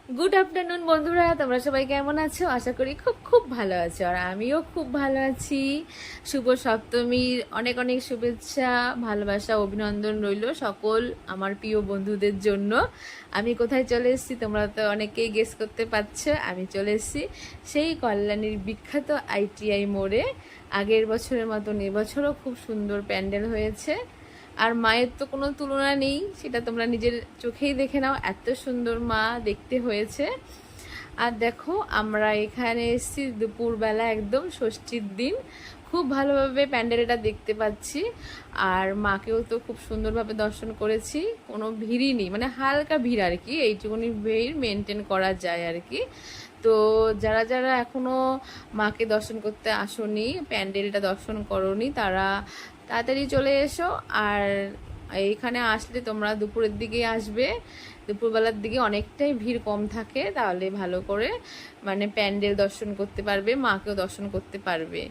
Good afternoon বন্ধুরা, তোমরা সবাই কেমন আছো? আশা করি খুব খুব ভালো আছো, আর আমিও খুব ভালো আছি। শুভ সপ্তমীর অনেক অনেক শুভেচ্ছা, ভালোবাসা, অভিনন্দন রইল সকল আমার প্রিয় বন্ধুদের জন্য। আমি কোথায় চলে এসেছি তোমরা তো অনেকেই গেস করতে পারছো। আমি চলে এসেছি সেই কল্যাণীর বিখ্যাত আইটিআই মোড়ে। আগের বছরের মতন এবছরও খুব সুন্দর প্যান্ডেল হয়েছে, আর মায়ের তো কোনো তুলনা নেই, সেটা তোমরা নিজের চোখেই দেখে নাও, এত সুন্দর মা দেখতে হয়েছে। আর দেখো আমরা এখানে এসেছি দুপুরবেলা, একদম ষষ্ঠীর দিন। খুব ভালোভাবে প্যান্ডেলটা দেখতে পাচ্ছি, আর মাকেও তো খুব সুন্দরভাবে দর্শন করেছি। কোনো ভিড়ই নেই, মানে হালকা ভিড় আর কি, এইটুকুনি ভিড় মেনটেন করা যায় আর কি। তো যারা যারা এখনো মাকে দর্শন করতে আসোনি, প্যান্ডেলটা দর্শন করোনি, তারা তাড়াতাড়ি চলে এসো। আর এইখানে আসলে তোমরা দুপুরের দিকে আসবে, দুপুরবেলার দিকে অনেকটাই ভিড় কম থাকে, তাহলে ভালো করে মানে প্যান্ডেল দর্শন করতে পারবে, মাকেও দর্শন করতে পারবে।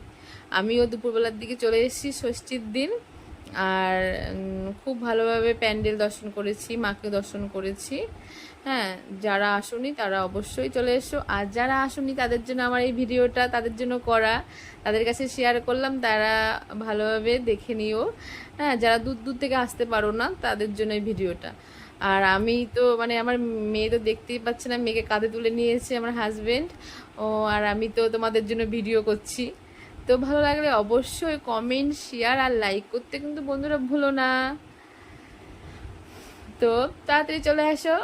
আমিও দুপুরবেলার দিকে চলে এসেছি ষষ্ঠীর দিন, আর খুব ভালোভাবে প্যান্ডেল দর্শন করেছি, মাকে দর্শন করেছি। হ্যাঁ, যারা আসুনি তারা অবশ্যই চলে এসো, আর যারা আসুনি তাদের জন্য আমার এই ভিডিওটা, তাদের জন্য করা, তাদের কাছে শেয়ার করলাম, তারা ভালোভাবে দেখে নিও। হ্যাঁ, যারা দূর দূর থেকে আসতে পারো না তাদের জন্য এই ভিডিওটা। আর আমি তো মানে আমার মেয়ে তো দেখতেই পাচ্ছে না, মেয়েকে কাঁধে তুলে নিয়েছে আমার হাজবেন্ড। ও, আর আমি তো তোমাদের জন্য ভিডিও করছি। তো ভালো লাগলে অবশ্যই কমেন্ট, শেয়ার আর লাইক করতে কিন্তু বন্ধুরা ভুলো না। তো তাড়াতাড়ি চলে আসো।